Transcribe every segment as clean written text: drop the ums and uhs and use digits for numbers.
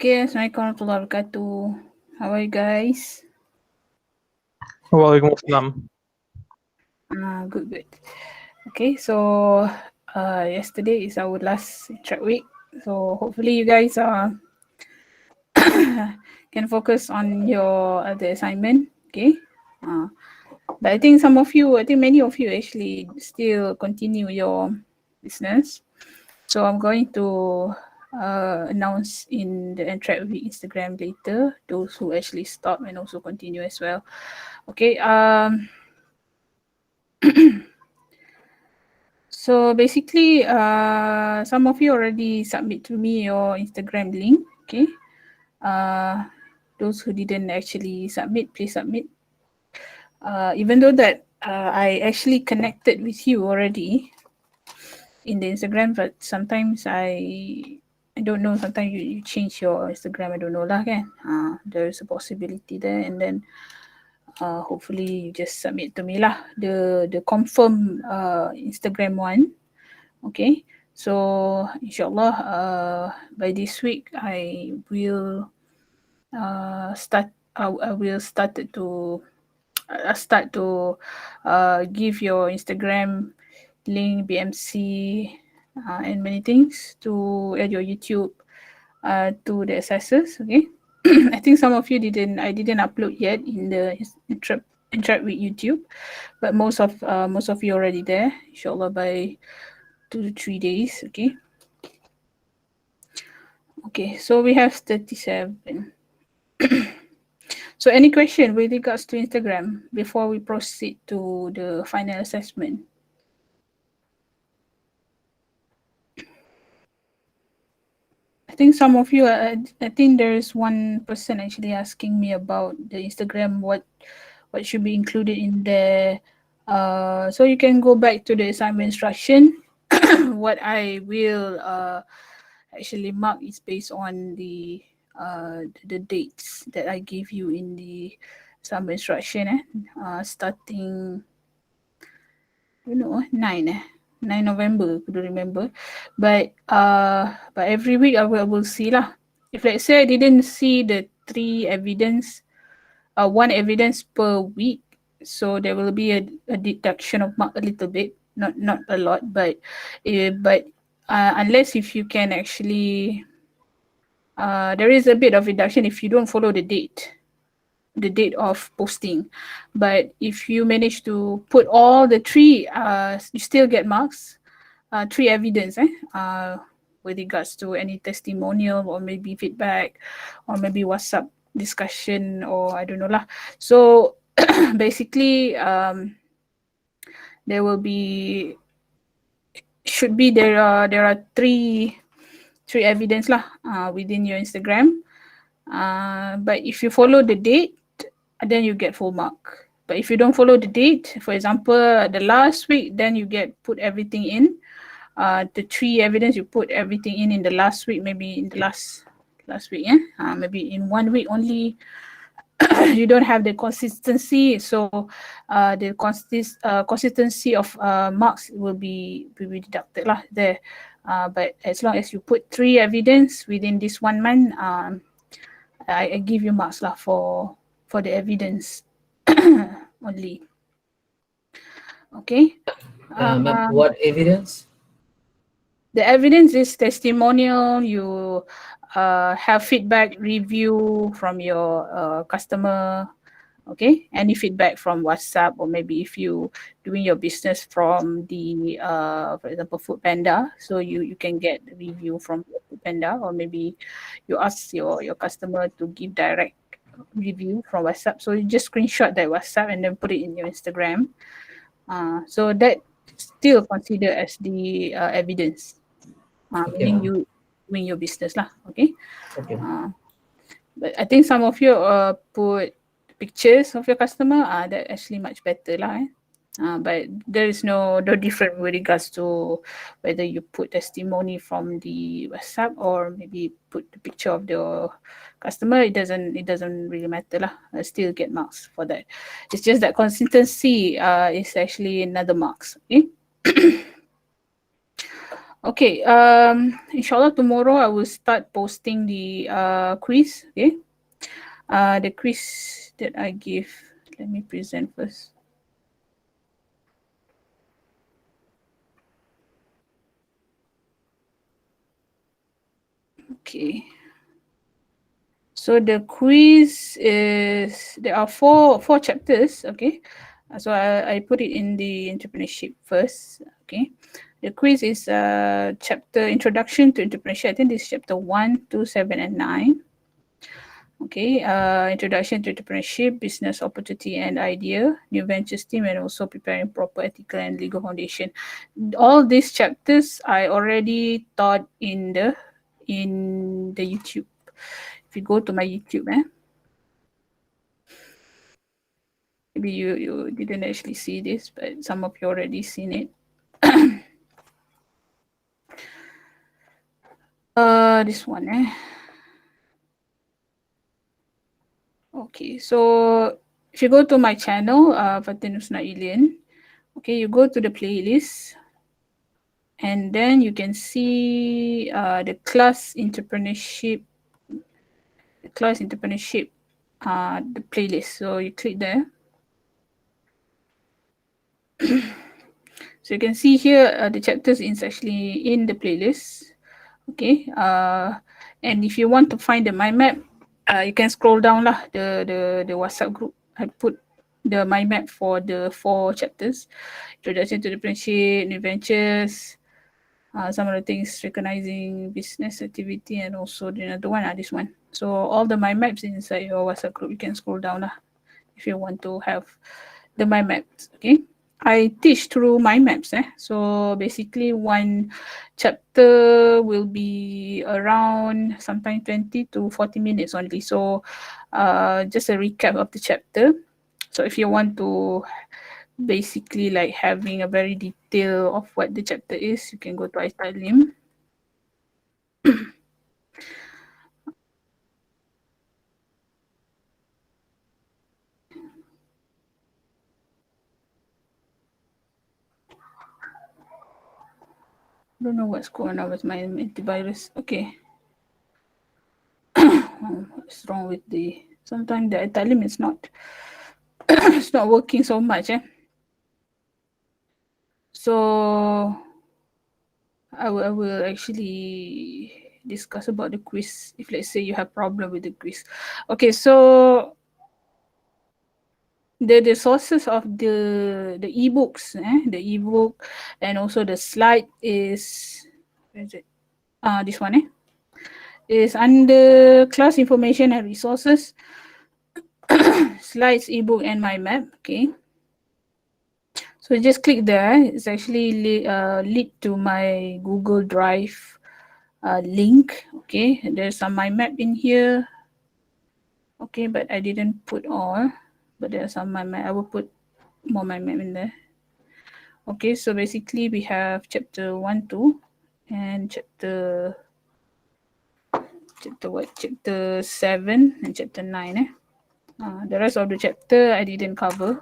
Okay, Assalamualaikum warahmatullahi wabarakatuh. How are you guys? Waalaikumsalam. Good. Okay, so yesterday is our last track week. So hopefully you guys can focus on your other assignment. Okay. But I think many of you actually still continue your business. So I'm going to announce in the Entrep Week Instagram later, those who actually stop and also continue as well. Okay. So basically, some of you already submit to me your Instagram link. Okay. Those who didn't actually submit, please submit. Even though that I actually connected with you already in the Instagram, but sometimes I don't know. Sometimes you change your Instagram. I don't know lah kan. There is a possibility there, and then hopefully you just submit to me lah the confirm Instagram one. Okay. So inshallah by this week I will start to give your Instagram link, BMC, and many things to add your YouTube to the accesses. Okay. I think some of you I didn't upload yet in the Interact with YouTube, but most of you already there. Inshallah by 2 to 3 days. Okay. Okay. So we have 37. So any question with regards to Instagram before we proceed to the final assessment? I think some of you, I think there is one person actually asking me about the Instagram, what should be included in there. So you can go back to the assignment instruction. What I will actually mark is based on the dates that I give you in the assignment instruction. Starting, 9 November, I couldn't remember. But every week I will see lah. If let's say I didn't see the 3 evidence, one evidence per week, so there will be a deduction of mark a little bit, not a lot, but unless if you can actually, there is a bit of reduction if you don't follow the date of posting. But if you manage to put all the 3, you still get marks. 3 evidence with regards to any testimonial or maybe feedback or maybe WhatsApp discussion or I don't know lah. So basically there are 3 evidence lah within your Instagram. But if you follow the date, then you get full mark. But if you don't follow the date, for example, the last week, then you put everything in. The 3 evidence, you put everything in the last week, maybe in the last week, maybe in 1 week only. You don't have the consistency, so the consistency of marks will be deducted lah there. But as long as you put 3 evidence within this 1 month, I give you marks lah for the evidence only. Okay. What evidence? The evidence is testimonial. You have feedback, review from your customer. Okay, any feedback from WhatsApp, or maybe if you doing your business from the for example Food Panda, so you can get review from Food Panda, or maybe you ask your customer to give direct review from WhatsApp. So you just screenshot that WhatsApp and then put it in your Instagram. So that still considered as the evidence. Meaning you doing your business lah. Okay. Okay. But I think some of you put pictures of your customer. That actually much better lah. But there is no different with regards to whether you put testimony from the WhatsApp or maybe put the picture of the customer. It doesn't really matter lah. I still get marks for that. It's just that consistency is actually another marks. Okay. Okay, inshallah tomorrow I will start posting the quiz. Okay, the quiz that I give. Let me present first. Okay. So the quiz is, there are four chapters. Okay, so I put it in the entrepreneurship first. Okay, the quiz is chapter introduction to entrepreneurship. I think this is chapter 1, 2, 7, and 9. Okay, introduction to entrepreneurship, business opportunity and idea, new ventures team, and also preparing proper ethical and legal foundation. All these chapters I already taught in the YouTube. If you go to my YouTube, maybe you didn't actually see this, but some of you already seen it. This one, Okay, so if you go to my channel, Fatin Husna Ilian, okay, you go to the playlist, and then you can see the class entrepreneurship, the playlist. So you click there. So you can see here the chapters is actually in the playlist. Okay, and if you want to find the mind map, you can scroll down lah the WhatsApp group. I put the mind map for the 4 chapters: introduction to the entrepreneurship, new ventures, some of the things, recognizing business activity, and also the other one, this one. So all the mind maps inside your WhatsApp group. You can scroll down lah if you want to have the mind maps. Okay, I teach through mind maps. So basically, one chapter will be around sometimes 20 to 40 minutes only. So just a recap of the chapter. So if you want to basically like having a very detail of what the chapter is, you can go to iStudyLim. I don't know what's going on with my antivirus. Okay. What's wrong with the, sometimes the iStudyLim is not it's not working so much. So I will actually discuss about the quiz if let's say you have problem with the quiz. Okay, so the sources of the ebooks, the ebook and also the slide is, where is it? This one, is under class information and resources, slides, ebook, and my map. Okay, so just click there. It's actually lead to my Google Drive link. Okay, there's some my map in here. Okay, but I didn't put all, but there's some my map. I will put more my map in there. Okay, so basically we have chapter 1, 2, and chapter what? Chapter 7 and chapter 9. The rest of the chapter I didn't cover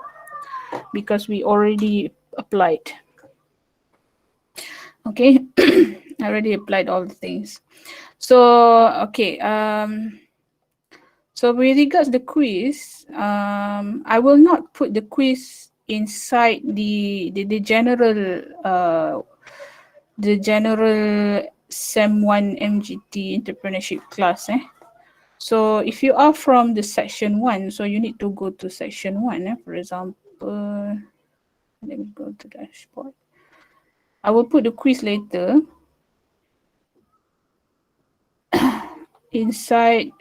because we already applied. Okay, I already applied all the things. So okay, so with regards the quiz, I will not put the quiz inside the general SEM 1 MGT entrepreneurship class. So if you are from the section 1, so you need to go to section 1. For example, let me go to dashboard. I will put the quiz later inside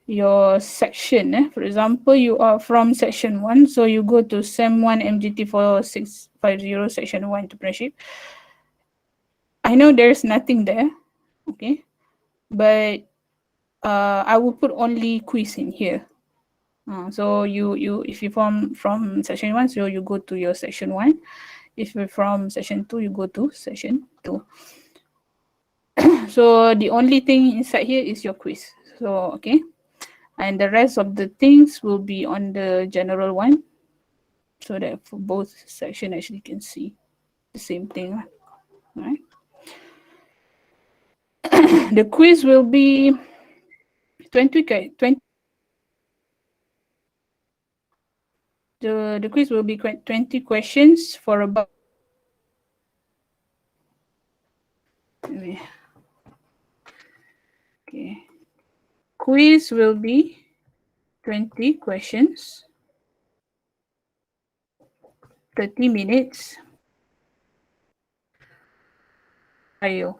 your section. For example, you are from section 1, so you go to SEM 1 MGT 4650 section 1 entrepreneurship. I know there's nothing there, okay, but I will put only quiz in here. So you if you from section 1, so you go to your section 1. If you're from section 2, you go to section 2. So the only thing inside here is your quiz. So okay, and the rest of the things will be on the general one, so that for both section actually can see the same thing. Right? The quiz will be 20 the quiz will be 20 questions for about okay. Quiz will be 20 questions, 30 minutes. Trial.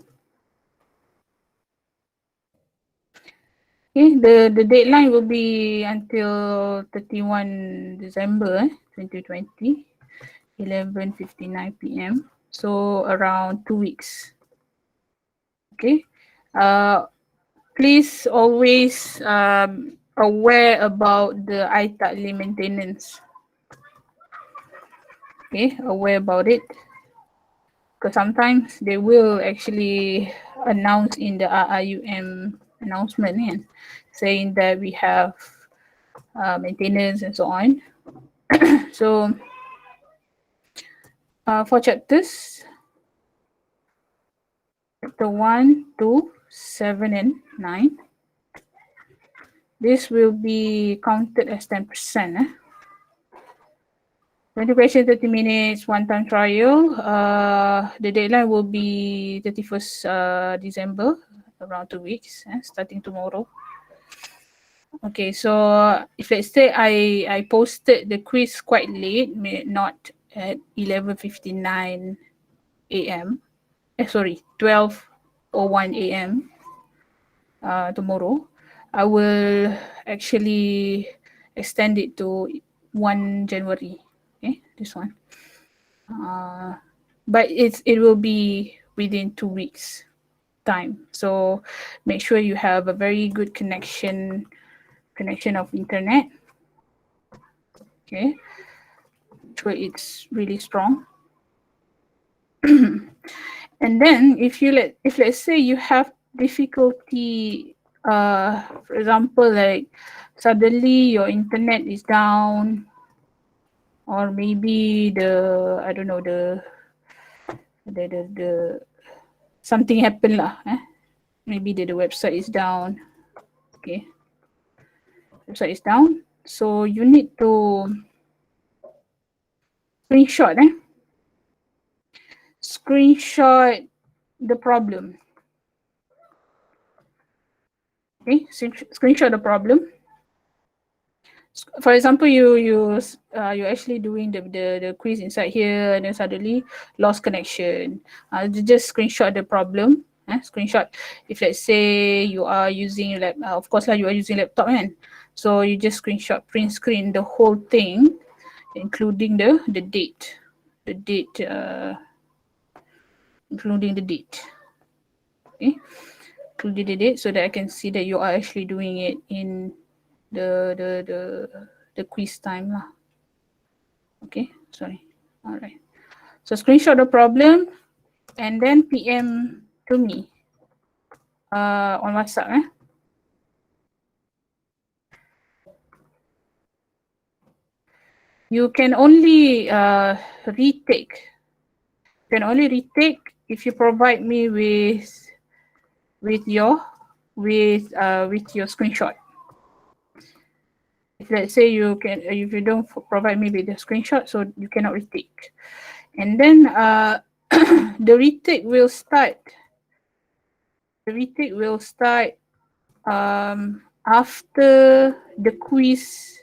Okay, the deadline will be until 31 December 2020, 11:59 p.m. So around 2 weeks. Okay. Please always aware about the Untitled maintenance. Okay, aware about it. Because sometimes they will actually announce in the RIUM announcement saying that we have maintenance and so on. So for chapters, chapter 1, 2, 7, and 9, this will be counted as 10%. 20 questions, 30 minutes, one-time trial. The deadline will be 31st December, around 2 weeks, starting tomorrow. Okay, so if let's say I posted the quiz quite late, not at 11:59 a.m. Sorry, 12:01 a.m. Tomorrow, I will actually extend it to 1 January. Okay, this one. But it will be within 2 weeks time. So make sure you have a very good connection of internet. Okay, sure it's really strong. And then if let's say you have difficulty, for example, like suddenly your internet is down, or maybe the I don't know the something happened lah. Maybe the website is down. Okay, website is down. So you need to screenshot the problem. Okay, screenshot the problem. For example, you're actually doing the quiz inside here, and then suddenly lost connection. Just screenshot the problem. Screenshot. If let's say you are using of course you are using laptop, and so you just screenshot, print screen the whole thing, including the date, including the date. Okay, including the date, so that I can see that you are actually doing it in the quiz time lah. Okay, sorry. All right. So screenshot the problem and then PM to me on WhatsApp. You can only retake. You can only retake if you provide me with your screenshot. If let's say if you don't provide me with the screenshot, so you cannot retake. And then the retake will start. The retake will start after the quiz,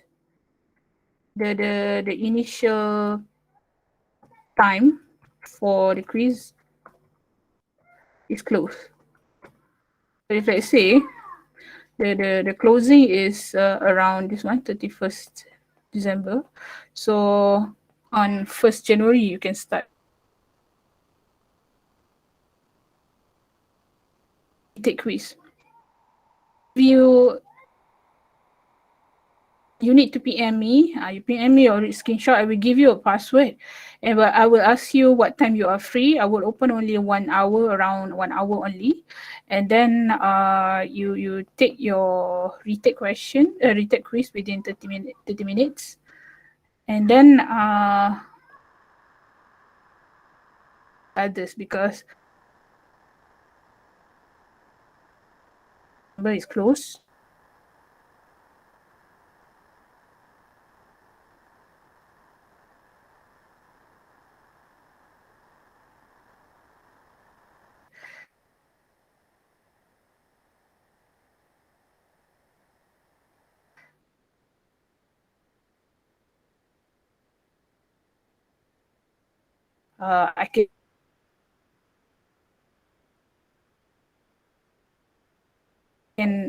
the initial time for the quiz is closed. So if let's say the closing is around this one, 31st December. So on 1st January you can start. Take quiz. If you need to PM me. You PM me or screenshot. I will give you a password, and I will ask you what time you are free. I will open only 1 hour, around 1 hour only, and then you take your retake quiz within 30 minutes, and then others, because number is closed.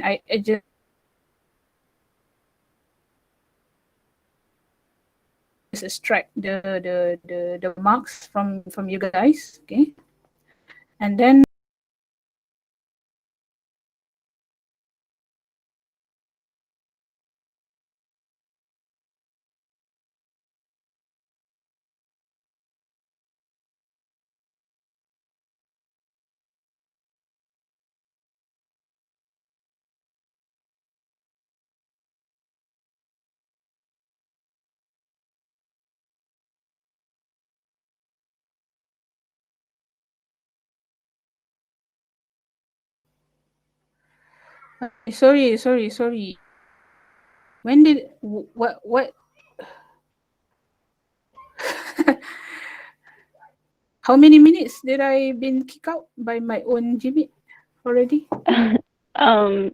I I just extract the marks from you guys, okay, and then sorry. When did what how many minutes did I been kicked out by my own Jimmy already?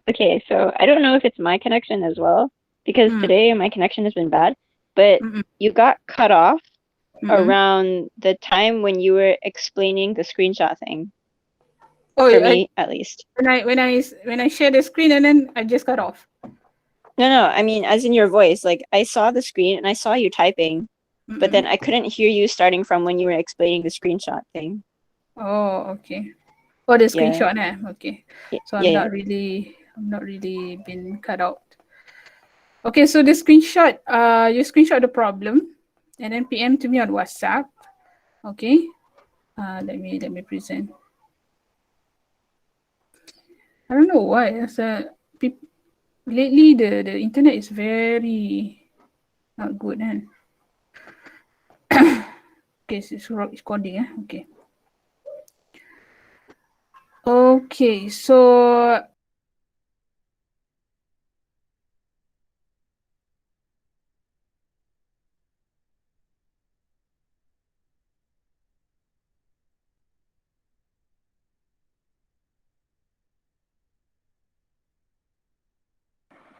Okay, so I don't know if it's my connection as well, because Mm, today my connection has been bad, but mm, you got cut off mm. around the time when you were explaining the screenshot thing, Oh, for me at least. when I share the screen and then I just cut off. No, I mean, as in your voice, like I saw the screen and I saw you typing, but then Mm-mm. I couldn't hear you starting from when you were explaining the screenshot thing. Oh, okay. Oh, the Yeah, screenshot, Okay. So yeah, yeah. I'm not really been cut out. Okay, so the screenshot, you screenshot the problem and then PM to me on WhatsApp. Okay. Let me present. I don't know why. Lately the internet is very not good, and okay, it's recording, okay. Okay, so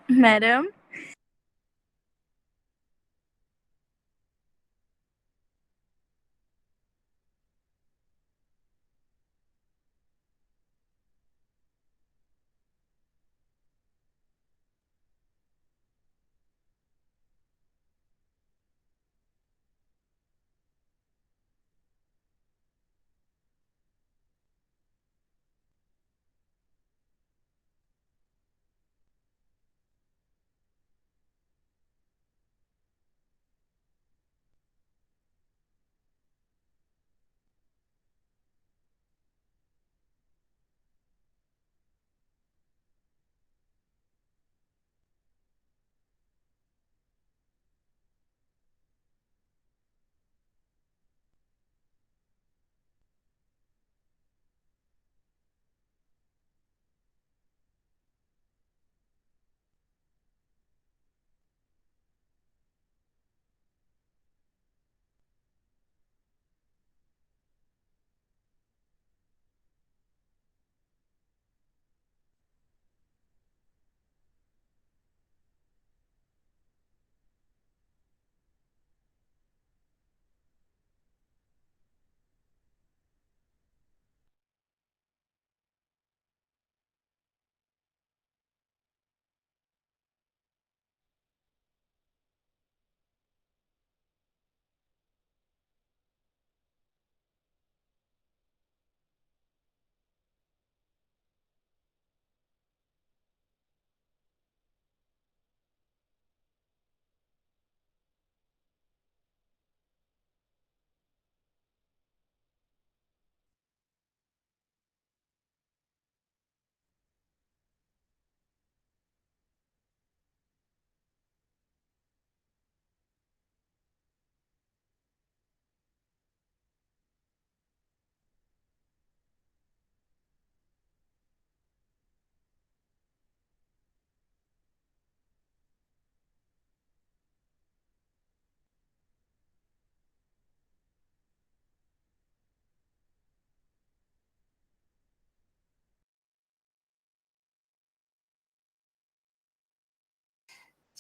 Madam?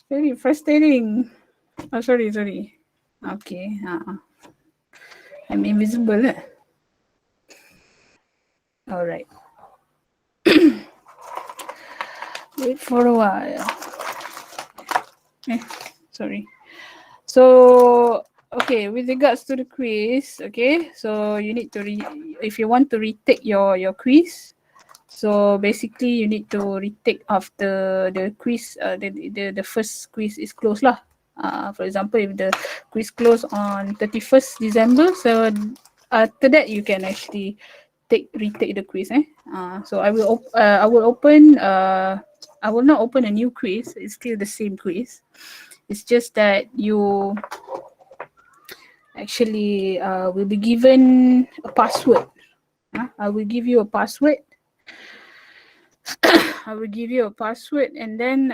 very frustrating. Oh, sorry. Okay. I'm invisible. All right. Wait for a while. Sorry. So, okay, with regards to the quiz, okay, so you need to if you want to retake your quiz, so basically you need to retake after the quiz, the first quiz is closed lah. For example, if the quiz closed on 31st December, so after that you can actually retake the quiz. So I will open. I will not open a new quiz. It's still the same quiz. It's just that you actually will be given a password. I will give you a password. I will give you a password, and then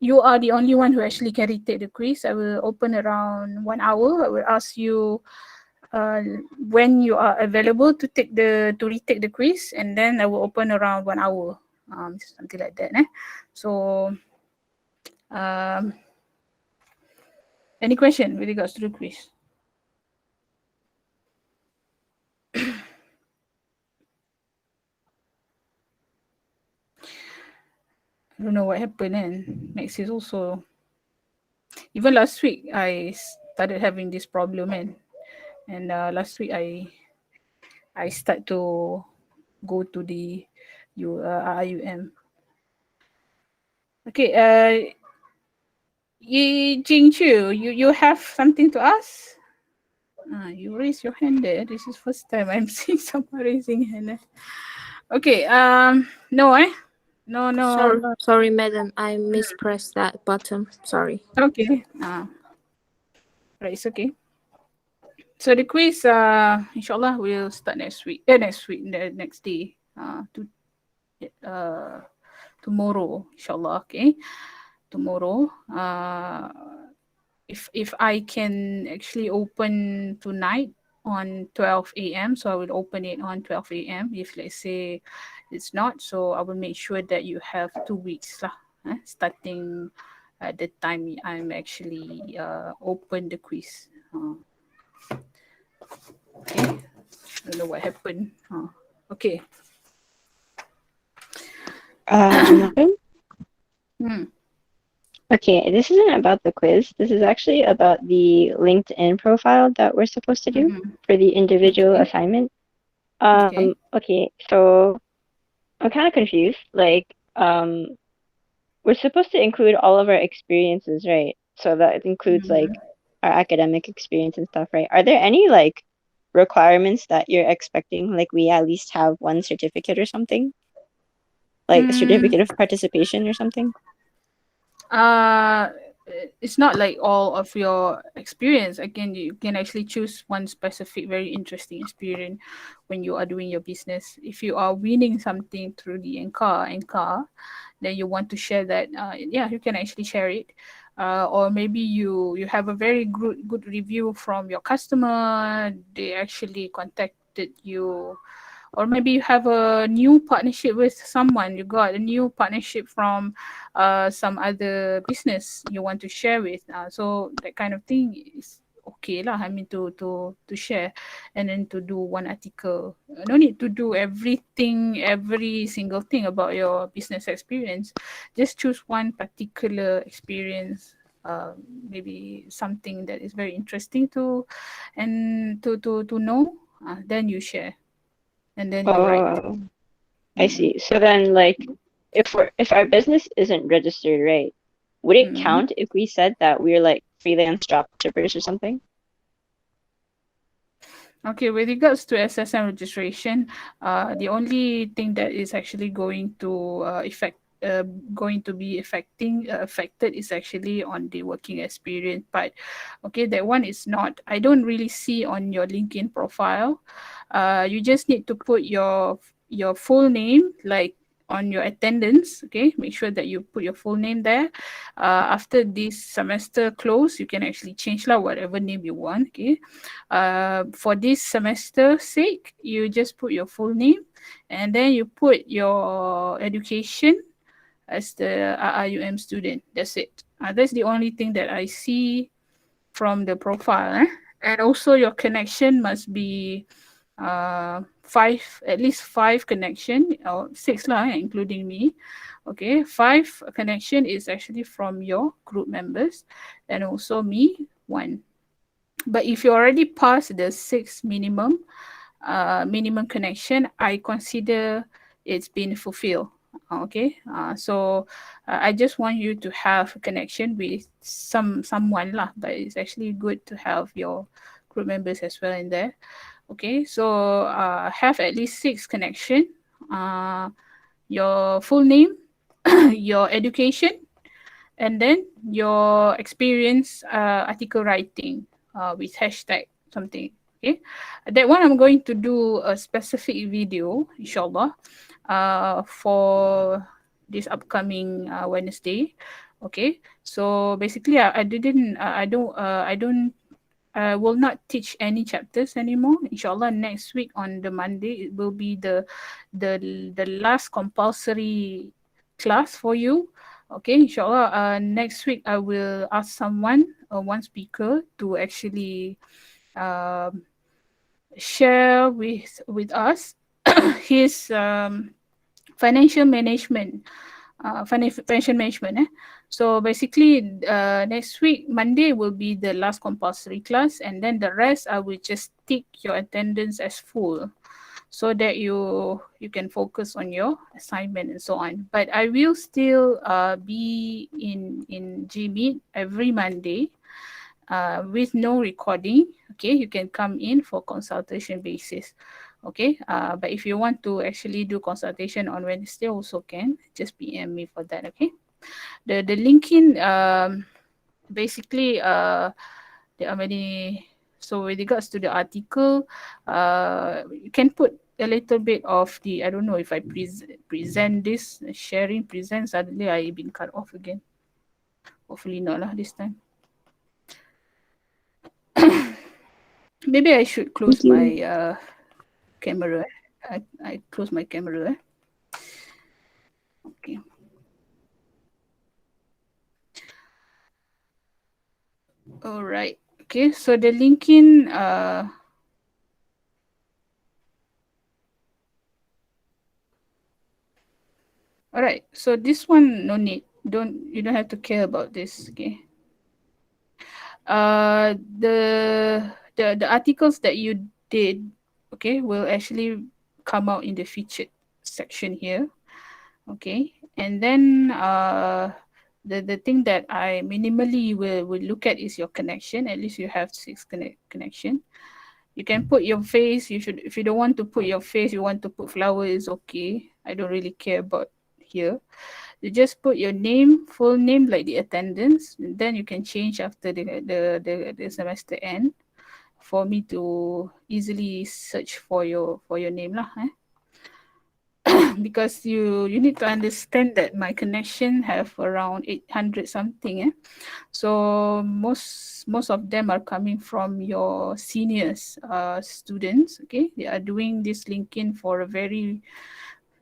you are the only one who actually can retake the quiz. I will open around 1 hour. I will ask you when you are available to retake the quiz, and then I will open around 1 hour, something like that. So, any question with regards to the quiz? I don't know what happened. And Max is also, even last week I started having this problem, and last week I start to go to the IUM. Okay, Yi Jingchu, you have something to ask? You raise your hand there. This is first time I'm seeing someone raising hand. Okay, no, No. Sorry, madam. I mispressed that button. Sorry. Okay. Right, it's okay. So the quiz, inshallah, will start next week. The next day. Tomorrow, inshallah. Okay, tomorrow. If I can actually open tonight on 12 a.m., so I will open it on 12 a.m. If let's say it's not, so I will make sure that you have 2 weeks lah, starting at the time I'm actually open the quiz. Okay, I don't know what happened. Okay. Madam? Hmm. Okay, this isn't about the quiz. This is actually about the LinkedIn profile that we're supposed to do for the individual assignment. Okay, so I'm kind of confused. Like, we're supposed to include all of our experiences, right? So that includes like our academic experience and stuff, right? Are there any like requirements that you're expecting? Like we at least have one certificate or something? Like a certificate of participation or something? It's not like all of your experience. Again, you can actually choose one specific very interesting experience when you are doing your business. If you are winning something through the NCAR, then you want to share that, you can actually share it. Or maybe you have a very good review from your customer. They actually contacted you, or maybe you have a new partnership with someone. You got a new partnership from some other business you want to share with. So that kind of thing is okay lah. I mean to share, and then to do one article. No need to do every single thing about your business experience. Just choose one particular experience. Maybe something that is very interesting to know. Then you share. And then you write. I see. So then, like, if our business isn't registered, right, would it count if we said that we're like freelance drop shippers or something? Okay, with regards to SSM registration, the only thing that is actually going to be affected is actually on the working experience part. Okay, that one is not. I don't really see on your LinkedIn profile. You just need to put your full name, like on your attendance. Okay, make sure that you put your full name there. After this semester close, you can actually change lah whatever name you want. Okay, for this semester sake, you just put your full name, and then you put your education as the IUM student. That's it. That's the only thing that I see from the profile. And also your connection must be at least five connection, or six lah, including me. Okay, five connection is actually from your group members, and also me, one. But if you already passed the six minimum connection, I consider it's been fulfilled. Okay, so I just want you to have a connection with someone lah, but it's actually good to have your group members as well in there. Okay, so have at least six connection, your full name, your education, and then your experience article writing with hashtag something. Okay, that one I'm going to do a specific video, inshallah, for this upcoming Wednesday. Okay, so basically I will not teach any chapters anymore. Inshallah, next week on the Monday, it will be the last compulsory class for you. Okay, inshallah, next week I will ask someone, one speaker, to actually share with us his financial management. Financial management. So basically, next week, Monday, will be the last compulsory class, and then the rest, I will just tick your attendance as full, so that you can focus on your assignment and so on. But I will still be in Gmeet every Monday with no recording. Okay, you can come in for consultation basis. Okay, but if you want to actually do consultation on Wednesday, also can just PM me for that. Okay, the linking basically there are many. So with regards to the article, you can put a little bit of the, I don't know if I present this, present, suddenly I been cut off again. Hopefully not lah this time. Maybe I should close my camera. I close my camera. Okay. All right. Okay, so the linking all right, so this one no need. You don't have to care about this. Okay. The articles that you did, okay, will actually come out in the featured section here. Okay, and then the thing that I minimally will look at is your connection. At least you have six connection. You can put your face. You should, if you don't want to put your face, you want to put flower, is okay. I don't really care about here. You just put your name, full name, like the attendance, and then you can change after the semester end for me to easily search for your name lah. Because you need to understand that my connection have around 800 something. So most of them are coming from your seniors students. Okay, they are doing this linking for a very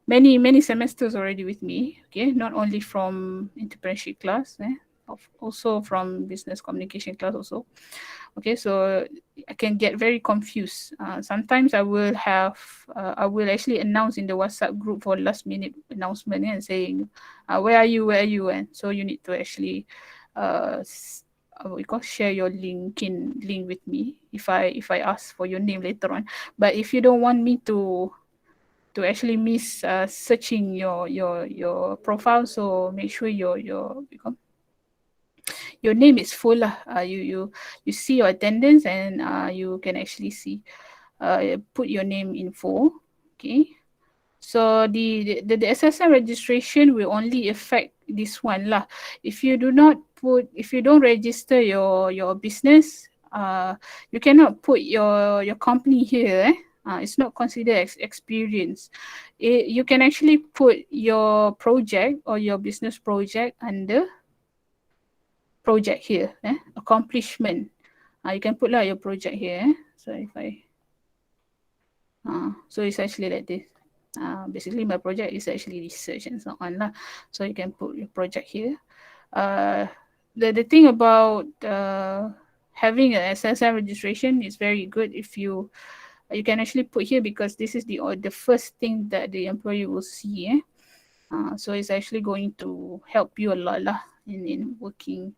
many semesters already with me. Okay, not only from entrepreneurship class, also from business communication class also. Okay, so I can get very confused. Sometimes I will actually announce in the WhatsApp group for last minute announcement and saying, where are you? And so you need to actually share your link with me if I ask for your name later on. But if you don't want me to actually miss searching your profile, so make sure your name is full lah. You see your attendance, and you can actually see put your name in full. Okay, so the SSM registration will only affect this one lah. If you don't register your business, you cannot put your company here. It's not considered experience. You can actually put your project or your business project under project here, accomplishment. You can put your project here. So if so it's actually like this. Basically my project is actually research and so on lah. So you can put your project here. the thing about having an SSN registration is very good. If you can actually put here, because this is the first thing that the employee will see. So it's actually going to help you a lot lah in working,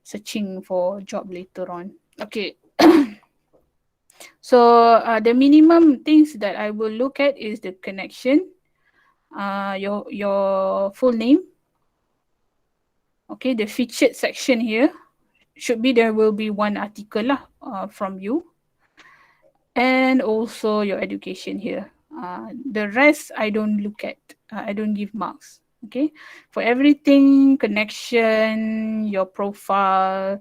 searching for a job later on. Okay. So the minimum things that I will look at is the connection, your full name. Okay, the featured section here should be, there will be one article lah from you, and also your education here. The rest I don't look at. I don't give marks. Okay, for everything, connection, your profile.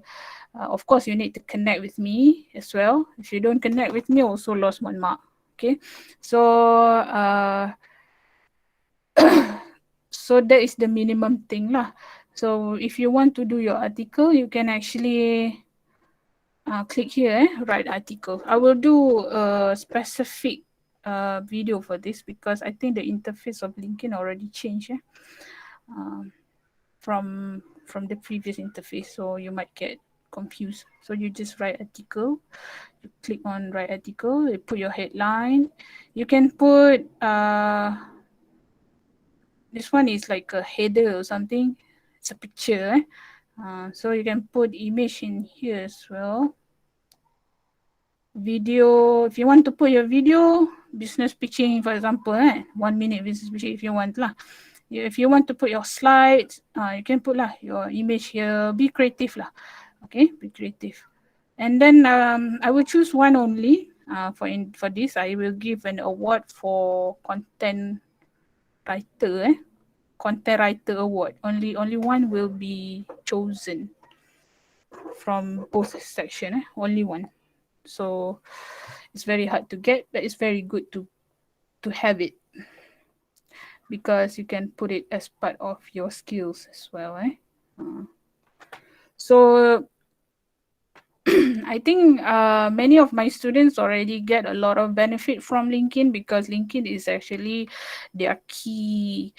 Of course, you need to connect with me as well. If you don't connect with me, also lost 1 mark. Okay, so so that is the minimum thing lah. So if you want to do your article, you can actually click here, write article. I will do a specific video for this, because I think the interface of LinkedIn already changed from the previous interface, so you might get confused. So you just write article, you click on write article, you put your headline. You can put this one is like a header or something. It's a picture. So you can put image in here as well. Video, if you want to put your video, business pitching, for example, 1 minute business pitching if you want lah. If you want to put your slides, you can put lah your image here. Be creative lah. Okay, be creative. And then I will choose one only. For this, I will give an award for content writer. Content writer award. Only one will be chosen from both section. Only one. So it's very hard to get, but it's very good to have it, because you can put it as part of your skills as well. So I think many of my students already get a lot of benefit from LinkedIn, because LinkedIn is actually their key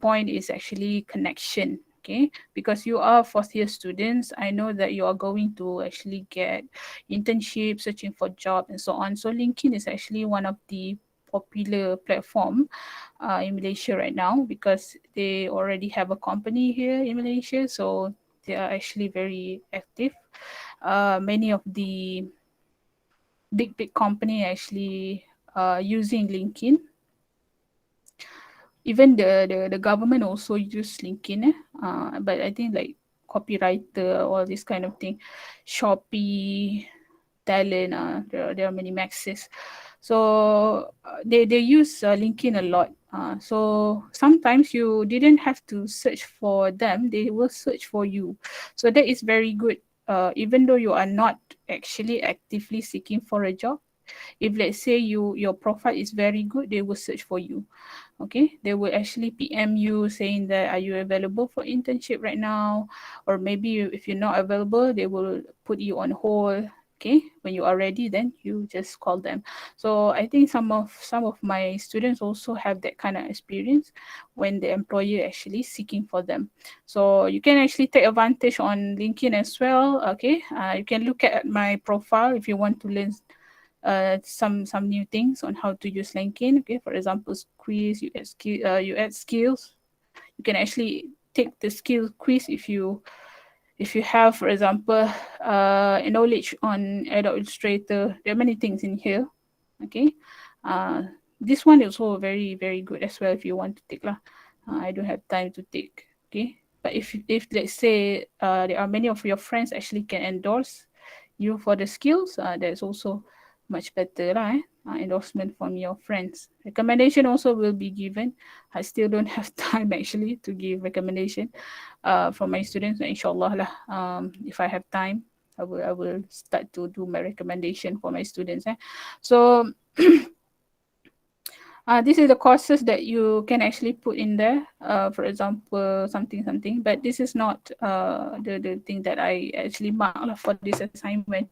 point is actually connection. Okay, because you are fourth year students, I know that you are going to actually get internship, searching for job and so on. So LinkedIn is actually one of the popular platform in Malaysia right now, because they already have a company here in Malaysia, so they are actually very active. Many of the big company actually using LinkedIn. Even the government also use LinkedIn, but I think like copywriter, all this kind of thing, Shopee, Talent, there are many Maxis. So they use LinkedIn a lot. So sometimes you didn't have to search for them, they will search for you. So that is very good. Even though you are not actually actively seeking for a job, if let's say your profile is very good, they will search for you. Okay, they will actually PM you saying that, are you available for internship right now? Or maybe if you're not available, they will put you on hold. Okay, when you are ready, then you just call them. So I think some of my students also have that kind of experience when the employer actually seeking for them. So you can actually take advantage on LinkedIn as well. Okay, you can look at my profile if you want to learn some new things on how to use LinkedIn. Okay, for example, quiz, you add skills. You can actually take the skill quiz if you have, for example, a knowledge on Adobe Illustrator. There are many things in here. Okay, this one is also very good as well if you want to take lah. I don't have time to take. Okay, but if let's say there are many of your friends actually can endorse you for the skills, that's also much better lah. Endorsement from your friends. Recommendation also will be given. I still don't have time actually to give recommendation for my students. Inshallah lah, if I have time, I will start to do my recommendation for my students. So this is the courses that you can actually put in there. For example, something, but this is not the thing that I actually mark for this assignment.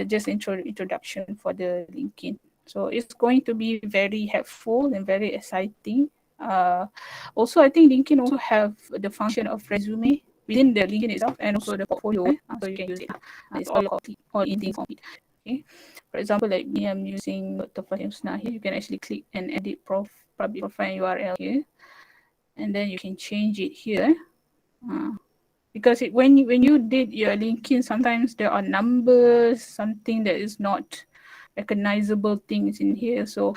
just introduction for the LinkedIn. So it's going to be very helpful and very exciting. Also, I think LinkedIn also have the function of resume within the LinkedIn itself, and also the portfolio, so you can use it. It's all complete, all in complete. Okay. For example, like me, I'm using Dr. Fahim Husna here. You can actually click and edit public profile URL here, and then you can change it here. Because when you did your LinkedIn, sometimes there are numbers, something that is not recognizable things in here. So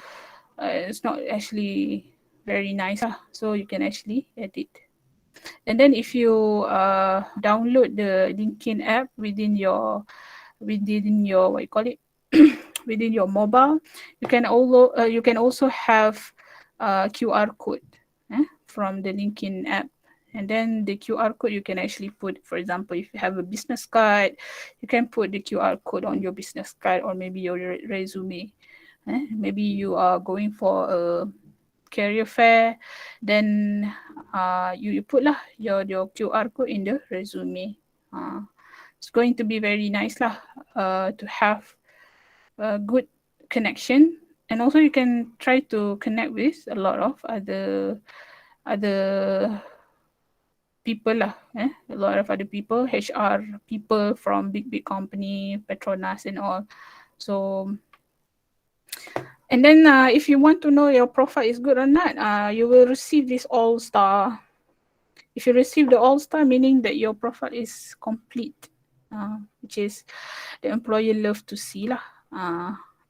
it's not actually very nice. So you can actually edit. And then if you download the LinkedIn app within your what you call it within your mobile, you can also have QR code from the LinkedIn app. And then the QR code you can actually put, for example, if you have a business card, you can put the QR code on your business card, or maybe your resume. Maybe you are going for a career fair, then you put lah your QR code in the resume. It's going to be very nice lah to have a good connection, and also you can try to connect with a lot of other people lah, a lot of other people, HR people from big company, Petronas and all. So, and then if you want to know your profile is good or not, you will receive this all-star. If you receive the all-star, meaning that your profile is complete, which is the employer love to see lah.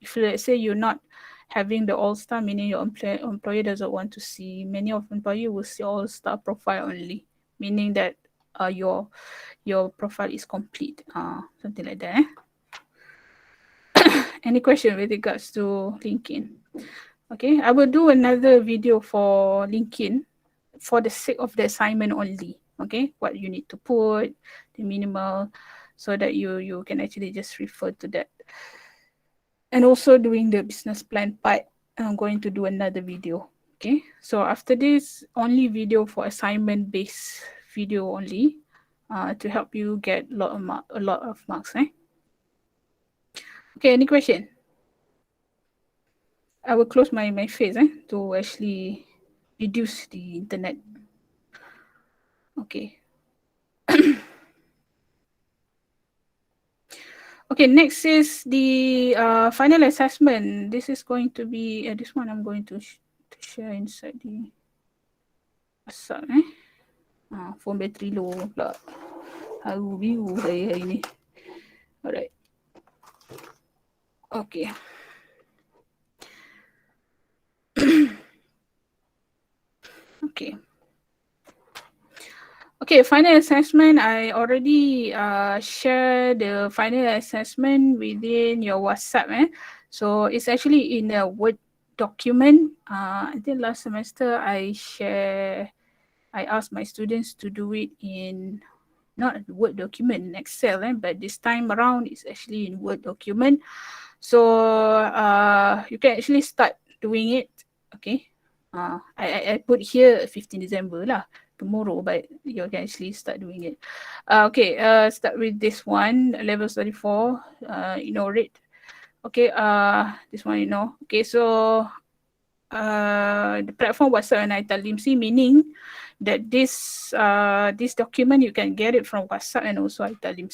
If let's say you're not having the all-star, meaning your employer doesn't want to see, many of employers will see all-star profile only, meaning that your profile is complete, something like that. Any question with regards to LinkedIn? Okay, I will do another video for LinkedIn for the sake of the assignment only. Okay, what you need to put, the minimal, so that you can actually just refer to that. And also doing the business plan part, I'm going to do another video. Okay, so after this, only video for assignment based video only, to help you get a lot of marks. Okay, any question? I will close my face to actually reduce the internet. Okay. Okay, next is the final assessment. This is going to be this one. I'm going to share inside the WhatsApp. Phone battery low pula. Haru biru saya hari ni. Alright. Okay. Okay. Okay, final assessment. I already shared the final assessment within your WhatsApp. So it's actually in a Word document. I think last semester I asked my students to do it in not Word document, in Excel, but this time around it's actually in Word document. So you can actually start doing it. Okay. I put here 15 December lah, tomorrow, but you can actually start doing it. Okay, start with this one, level 34, ignore it. Okay, this one, Okay, so the platform WhatsApp and Untitled, meaning that this document you can get it from WhatsApp and also Untitled.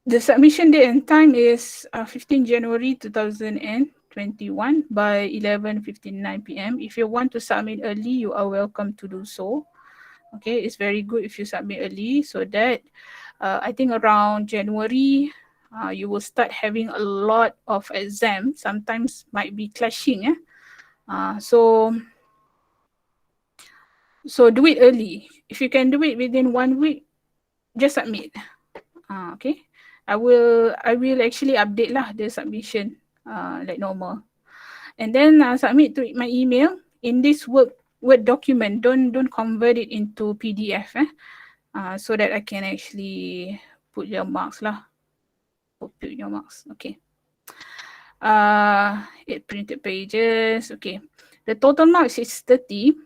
The submission date and time is 15 January 2021 by 11:59 p.m. If you want to submit early, you are welcome to do so. Okay, it's very good if you submit early, so that I think around January, you will start having a lot of exams. Sometimes might be clashing. So do it early. If you can do it within 1 week, just submit. Okay, I will actually update lah the submission like normal, and then submit to my email in this Word document. Don't convert it into PDF, so that I can actually put your marks lah. Put your marks. Okay. 8 printed pages. Okay. The total marks is 30.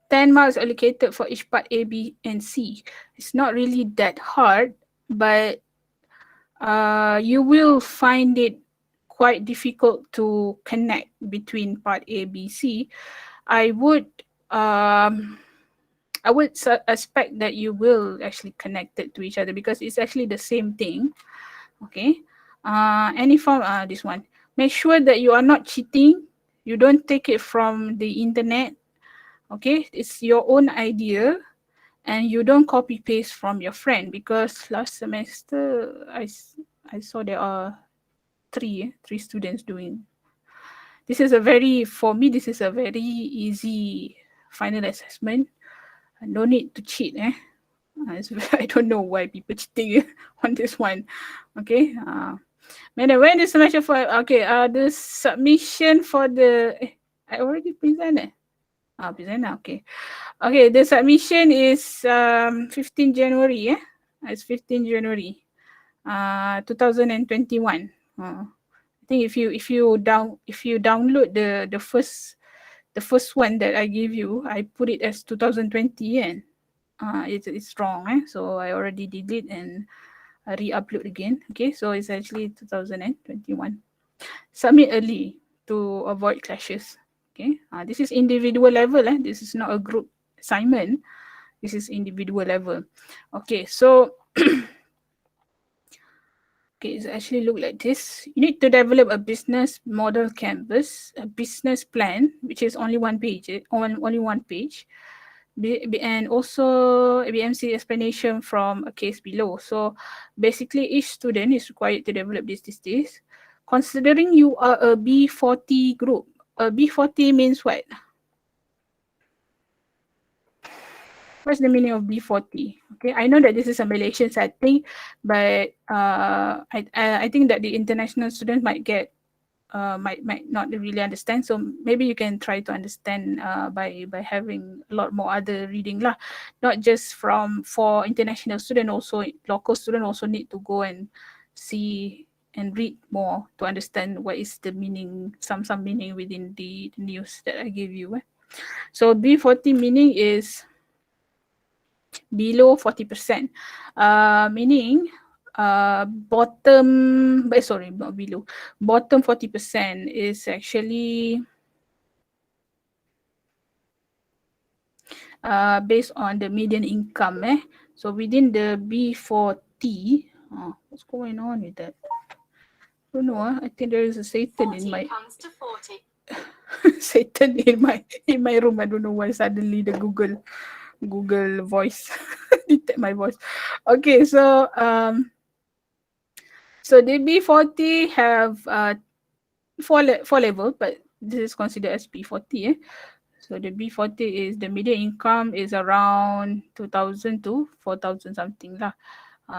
10 marks allocated for each part A, B, and C. It's not really that hard, but you will find it quite difficult to connect between part A, B, C. I would expect that you will actually connect it to each other because it's actually the same thing. Okay. Any form, this one. Make sure that you are not cheating. You don't take it from the internet. Okay. It's your own idea and you don't copy paste from your friend because last semester I saw there are three students doing. This is for me, this is a very easy final assessment. No need to cheat. I don't know why people cheating on this one. Okay. When is semester for? Okay. The submission for the. I already presented. Present. Okay. Okay. The submission is 15 January. It's 15 January. 2021. I think if you download the first one that I gave you, I put it as 2020 and it's wrong. So I already delete and re-upload again. Okay, so it's actually 2021. Submit early to avoid clashes. Okay, this is individual level. This is not a group assignment. This is individual level. Okay, so okay, it actually look like this. You need to develop a business model canvas, a business plan, which is only one page, only one page. And also a BMC explanation from a case below. So basically each student is required to develop this. Considering you are a B40 group, a B40 means what? What's the meaning of B40? Okay, I know that this is a Malaysian setting, but I think that the international students might not really understand. So maybe you can try to understand by having a lot more other reading lah. Not just for international student, also local student also need to go and see and read more to understand what is the meaning, some meaning within the news that I gave you. So B40 meaning is below 40%, meaning bottom 40% is actually based on the median income. So within the B40, what's going on with that? I don't know. I think there is a Satan in my Satan in my room. I don't know why suddenly the Google voice detect my voice. Okay, so the B40 have four level, but this is considered as B40. So the B40 is the median income is around 2,000 to 4,000 something lah.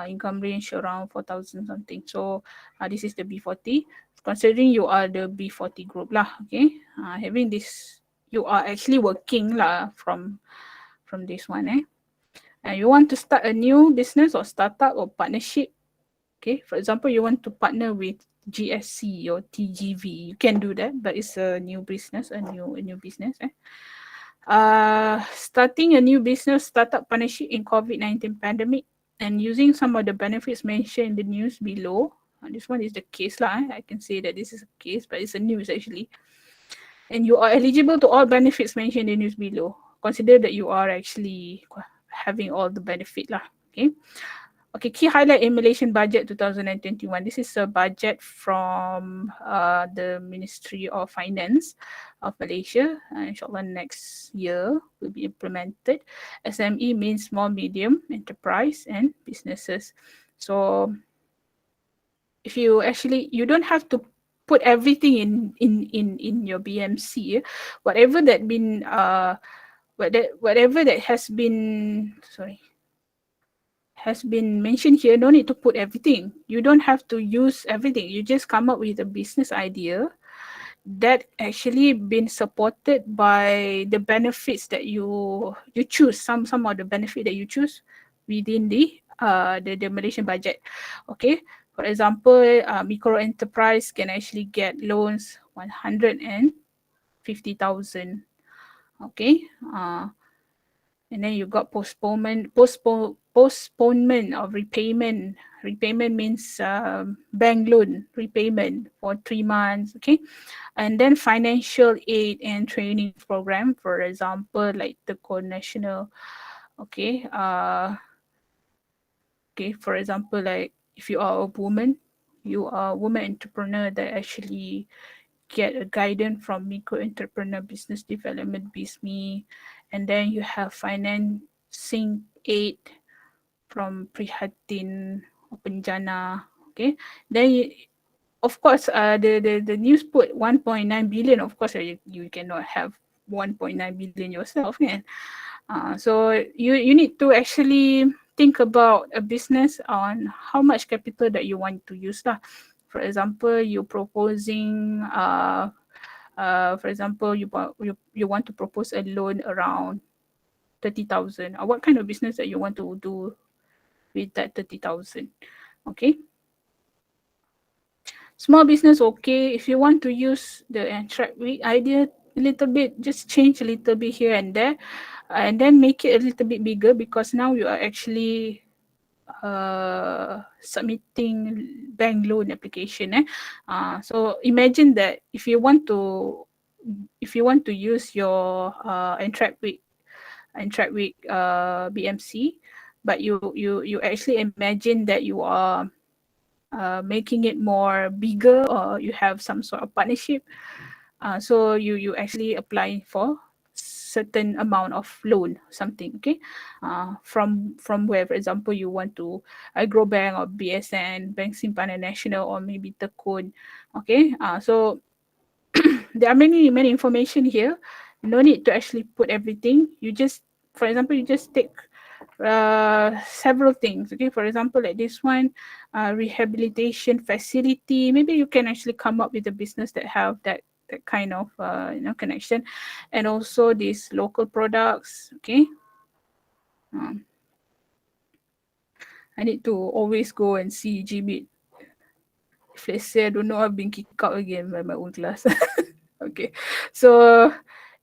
Income range around 4,000 something. So this is the B40. Considering you are the B40 group lah. Okay, having this, you are actually working lah from this one. And you want to start a new business or startup or partnership. Okay, for example, you want to partner with GSC or TGV. You can do that, but it's a new business, a new business. Starting a new business, startup partnership in COVID-19 pandemic and using some of the benefits mentioned in the news below. This one is the case lah. I can say that this is a case, but it's a news actually. And you are eligible to all benefits mentioned in the news below. Consider that you are actually having all the benefit lah. Okay. Okay, key highlight in Malaysian budget 2021. This is a budget from the Ministry of Finance of Malaysia. Inshallah next year will be implemented. SME means small, medium enterprise and businesses. So if you don't have to put everything in your BMC. Whatever that has been mentioned here, no need to put everything. You don't have to use everything. You just come up with a business idea that actually been supported by the benefits that you choose. Some of the benefit that you choose within the Malaysian budget. Okay, for example, micro enterprise can actually get loans 150,000. Okay, And then you got postponement of repayment. Repayment means bank loan repayment for 3 months. Okay. And then financial aid and training program, for example, like the Core National. Okay. Okay, for example, like if you are a woman, you are a woman entrepreneur that actually get a guidance from Micro Entrepreneur Business Development BISME, and then you have financing aid from Prihatin or Penjana. Okay, then of course, the news put 1.9 billion. Of course, you cannot have 1.9 billion yourself, yeah. So you need to actually think about a business on how much capital that you want to use lah. For example, you're proposing for example, you want to propose a loan around 30,000. What kind of business that you want to do with that 30,000? Okay. Small business, okay. If you want to use the Entrep Week idea a little bit, just change a little bit here and there, and then make it a little bit bigger, because now you are actually submitting bank loan application. So imagine that if you want to use your Entrep Week BMC, but you actually imagine that you are making it more bigger, or you have some sort of partnership. So you actually apply for certain amount of loan, something. Okay. From where, for example, you want to Agro Bank or BSN, Bank Simpanan National, or maybe Tekun. Okay. So there are many information here. No need to actually put everything. You just, for example, you just take several things. Okay, for example, like this one, rehabilitation facility. Maybe you can actually come up with a business that have that kind of connection, and also these local products. Okay. I need to always go and see GBIT. If let's say I don't know, I've been kicked out again by my own class. Okay, so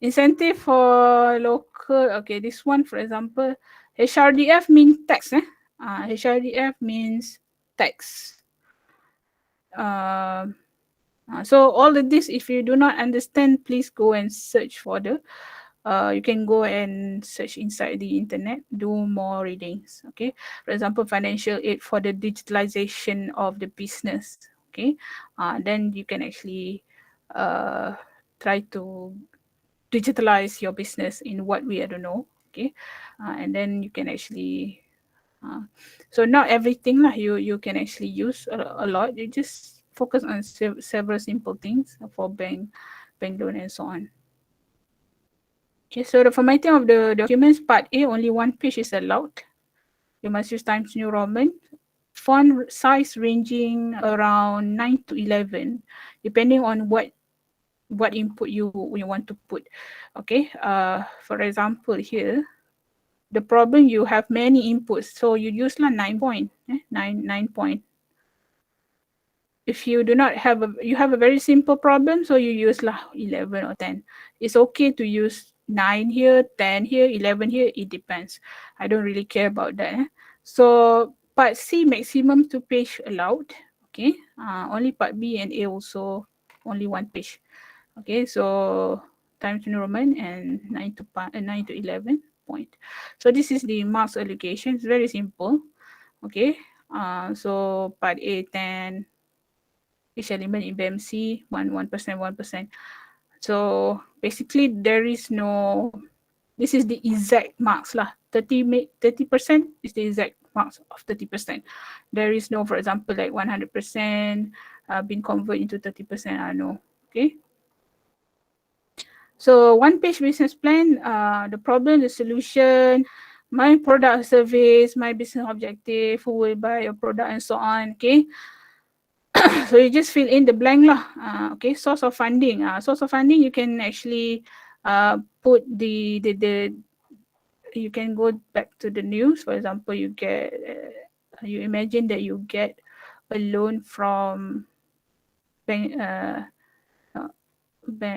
incentive for local. Okay, this one, for example, HRDF means tax. HRDF means tax. So all of this, if you do not understand, please go and search for the. You can go and search inside the internet, do more readings. Okay, for example, financial aid for the digitalization of the business. Okay, then you can actually try to digitalize your business in what way, I don't know. Okay, and then you can actually so not everything lah you can actually use a lot. You just focus on several simple things for bank loan and so on. Okay, so the formatting of the documents, part A, only one page is allowed. You must use Times New Roman. Font size ranging around 9 to 11, depending on what input you want to put. Okay, for example here, the problem, you have many inputs, so you use 9 point, 9 point. If you do not have you have a very simple problem, so you use 11 or 10. It's okay to use 9 here, 10 here, 11 here, it depends. I don't really care about that. So part C, maximum 2 page allowed. Okay, only part B and A also only 1 page. Okay, so Times New Roman and 9 to 11 point. So this is the marks allocation. It's very simple. Okay, so part A 10, each element in BMC 1%, 1%. So basically there is no, this is the exact marks lah. 30% is the exact marks of 30%. There is no, for example, like 100% being converted into 30%. I know. Okay. So 1 page business plan, the problem, the solution, my product service, my business objective, who will buy your product, and so on. Okay. So you just fill in the blank lah. Okay, source of funding. Source of funding, you can actually put the you can go back to the news. For example, you get you imagine that you get a loan from bank,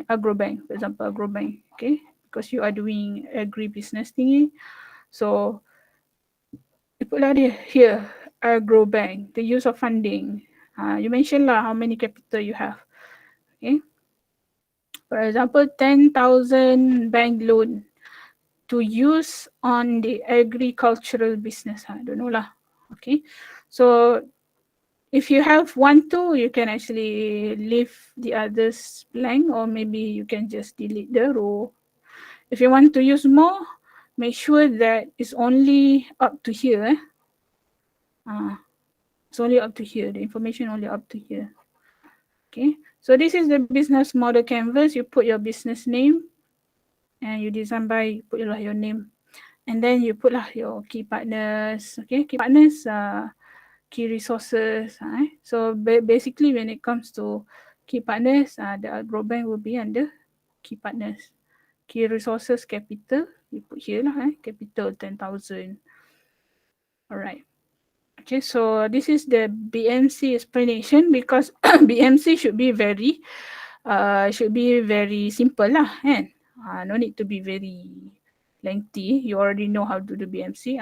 Agro Bank, for example, Agro Bank. Okay, because you are doing agribusiness thingy. So you put out here, agro bank, the use of funding. You mentioned lah how many capital you have. Okay. For example, 10,000 bank loan to use on the agricultural business. I don't know lah. Okay. So if you have 1, 2, you can actually leave the others blank, or maybe you can just delete the row. If you want to use more, make sure that it's only up to here. It's only up to here. The information only up to here. Okay. So this is the business model canvas. You put your business name and you design by, put your name. And then you put your key partners. Okay. Key partners, key resources. So basically when it comes to key partners, the agro bank will be under key partners. Key resources capital, you put here lah, capital 10,000. All right. Okay, so this is the BMC explanation, because BMC should be very simple lah, kan? No need to be very lengthy. You already know how to do the BMC.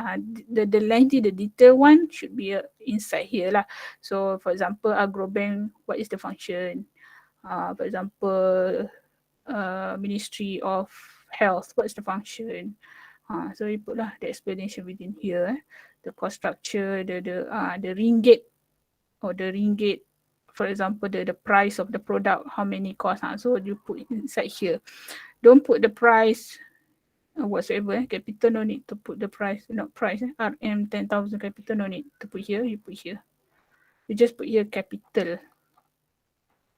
The lengthy, the detailed one should be inside here lah. So for example, agrobank, what is the function? For example, Ministry of Health, what's the function? So you put the explanation within here. The cost structure, the ringgit, or the ringgit, for example, the price of the product, how many cost. So you put inside here. Don't put the price whatsoever. Capital, no need to put the price, not price. RM 10,000 capital, no need to put here. You put here. You just put here capital.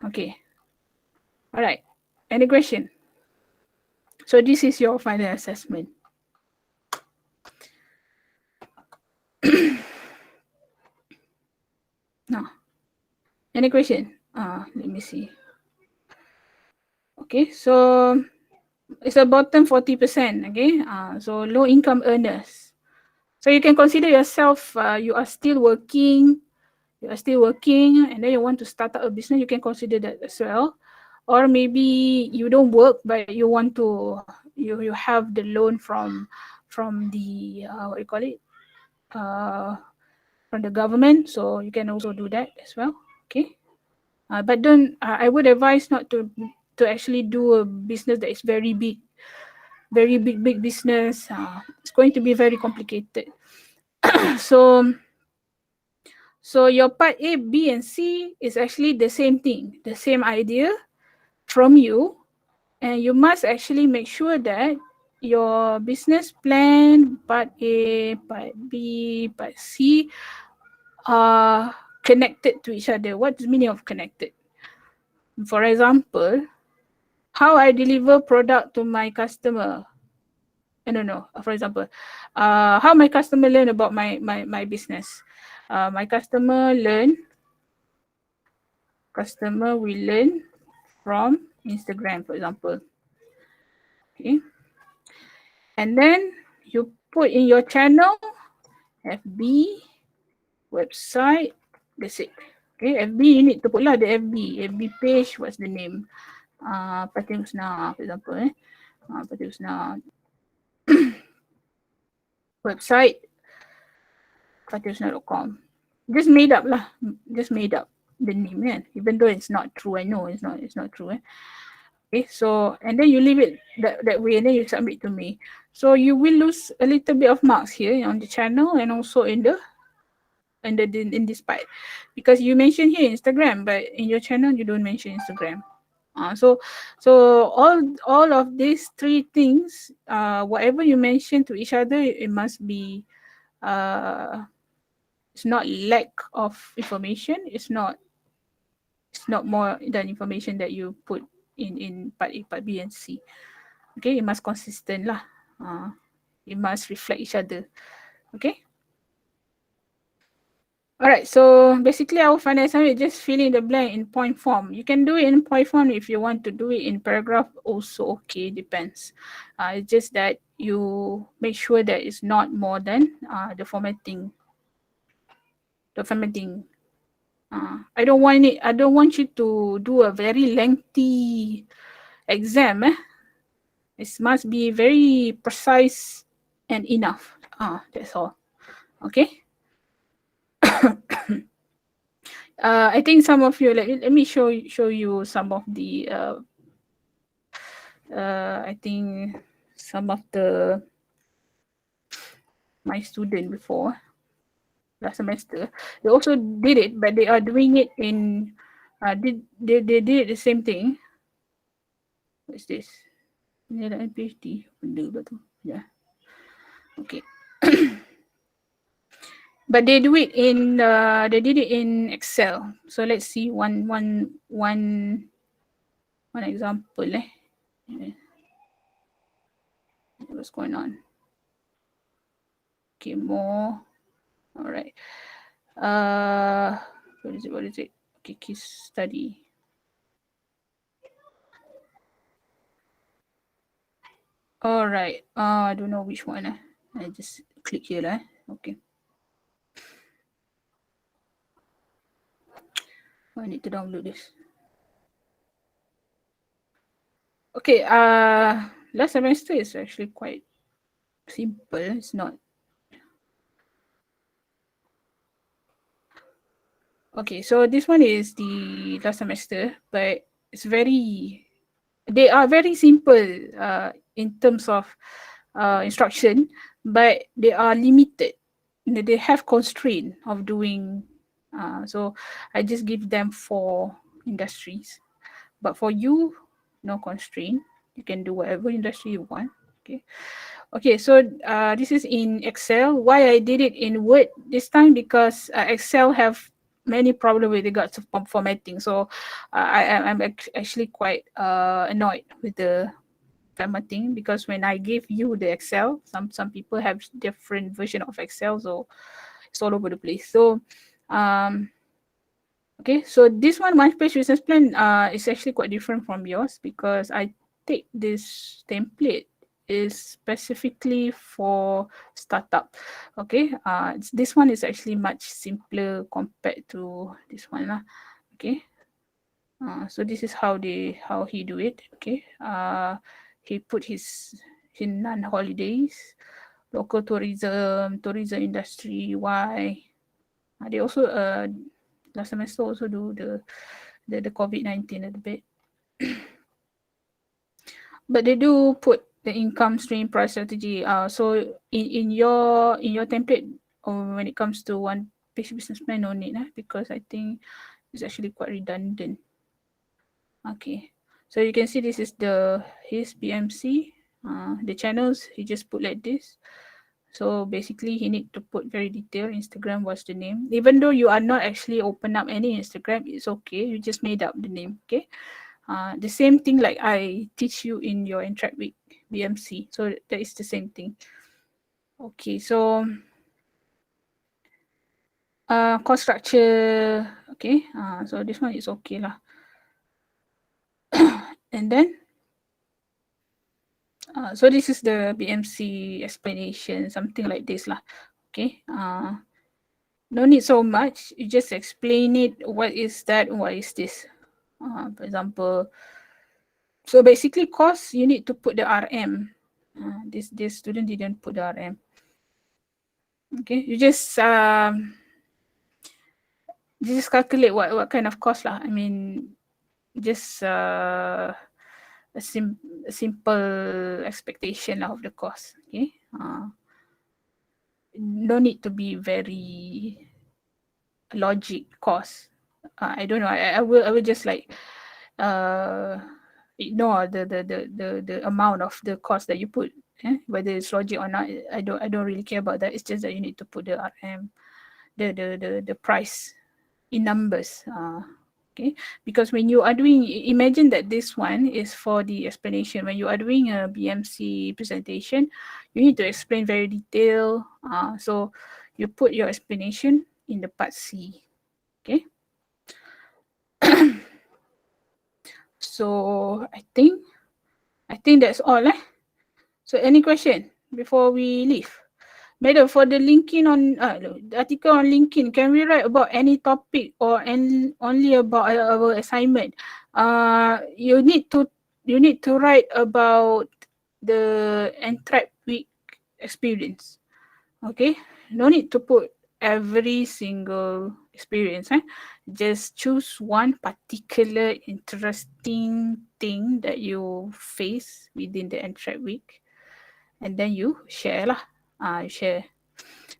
Okay. All right. Any question? So this is your final assessment. No. Any question? Let me see. Okay, so it's a bottom 40%. Okay, so low income earners. So you can consider yourself, you are still working, and then you want to start up a business. You can consider that as well. Or maybe you don't work, but you want to, you have the loan from the what you call it, from the government. So you can also do that as well. Okay, but don't. I would advise not to actually do a business that is very big business. It's going to be very complicated. So your part A, B, and C is actually the same thing, the same idea from you, and you must actually make sure that your business plan, part A, part B, part C, are connected to each other. What's the meaning of connected? For example, how I deliver product to my customer. No. For example, how my customer learn about my business. My customer will learn from Instagram, for example. Okay. And then you put in your channel, FB, website, that's it. Okay, FB, you need to put the FB page, what's the name? Patingusna, for example. Patingusna. Website, patingusna.com. Just made up the name, even though it's not true. I know it's not true. Okay, so and then you leave it that way, and then you submit to me. So you will lose a little bit of marks here on the channel, and also in this part, because you mention here Instagram, but in your channel you don't mention Instagram. So all of these three things, whatever you mention to each other, it must be it's not lack of information. It's not more than information that you put in part A, part B, and C. Okay, it must consistent lah. It must reflect each other. Okay. Alright, so basically our final assignment is just fill in the blank in point form. You can do it in point form. If you want to do it in paragraph, also okay, depends. It's just that you make sure that it's not more than the formatting. I don't want you to do a very lengthy exam. It must be very precise and enough. That's all. Okay. I think some of you, let me show you some of the I think some of my student before last semester, they also did it, but they are doing it in they did it the same thing. What's this? Nilai PhD benda pula tu. Yeah. Okay. But they do it in they did it in Excel. So let's see one example. What's going on? Okay, more. All right. What is it? Okay, case study. All right. I don't know which one. I just click here lah. Okay. I need to download this. Okay. Last semester is actually quite simple. It's not. Okay, so this one is the last semester, but it's they are very simple in terms of instruction, but they are limited. They have constraint of doing, so I just give them 4 industries. But for you, no constraint. You can do whatever industry you want. Okay. Okay, so this is in Excel. Why I did it in Word this time? Because Excel have many problems with regards to formatting. So I'm actually quite annoyed with the formatting, because when I give you the Excel, some people have different version of Excel, so it's all over the place. So okay, so this one page business plan is actually quite different from yours, because I take this template is specifically for startup. Okay, this one is actually much simpler compared to this one lah. Okay, so this is how he do it. Okay, he put his non-holidays, local tourism industry. Why? They also last semester also do the COVID-19 a bit. But they do put the income stream, price strategy. So in your template, or when it comes to one page business plan, no need, because I think it's actually quite redundant. Okay, so you can see this is his BMC. The channels he just put like this. So basically he need to put very detailed. Instagram was the name. Even though you are not actually open up any Instagram, it's okay. You just made up the name. Okay. The same thing like I teach you in your Interact Week BMC. So that is the same thing. Okay, so cost structure. Okay, so this one is okay lah. And then so this is the BMC explanation, something like this lah. Okay, no need so much. You just explain it. What is that? What is this? For example, so basically cost, you need to put the RM. This student didn't put the RM. Okay, you just calculate what kind of cost lah. I mean, just a simple expectation of the cost. Okay, no need to be very logic cost. I don't know. I will just like ignore the amount of the cost that you put. Whether it's logic or not, I don't really care about that. It's just that you need to put the RM, the price in numbers. Okay, because when you are doing, imagine that this one is for the explanation. When you are doing a BMC presentation, you need to explain very detailed. So you put your explanation in the part C. Okay. So I think that's all. So any question before we leave? Madam, for the linking on the article on LinkedIn, can we write about any topic or only about our assignment? You need to write about the Entrep week experience. Okay, no need to put every single experience. Just choose one particular interesting thing that you face within the Entrep week, and then you share lah. You share.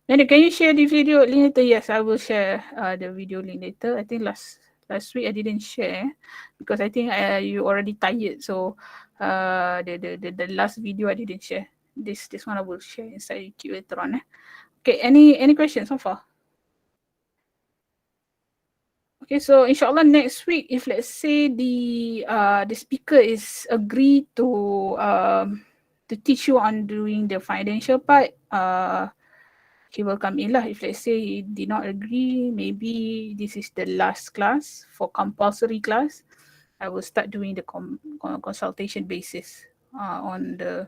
Then can you share the video link later? Yes, I will share the video link later. I think last week I didn't share because I think you already tired. So the last video I didn't share. This one I will share inside YouTube later on. Okay, any questions so far? Okay, so inshallah next week, if let's say the speaker is agree to teach you on doing the financial part, he will come in lah. If let's say he did not agree, maybe this is the last class for compulsory class. I will start doing the consultation basis on the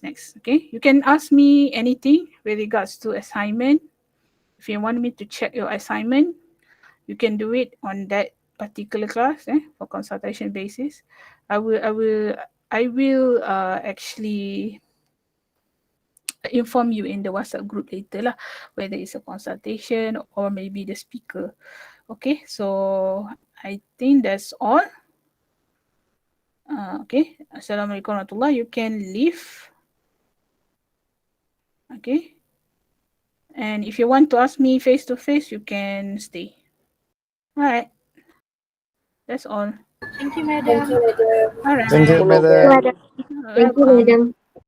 next. Okay, you can ask me anything with regards to assignment. If you want me to check your assignment, you can do it on that particular class for consultation basis. I will actually inform you in the WhatsApp group later lah, whether it's a consultation or maybe the speaker. Okay, so I think that's all. Okay, Assalamualaikum warahmatullahi. You can leave. Okay, and if you want to ask me face to face, you can stay. All right, that's all. Thank you, madam. All right. Thank you, madam. Thank you, madam.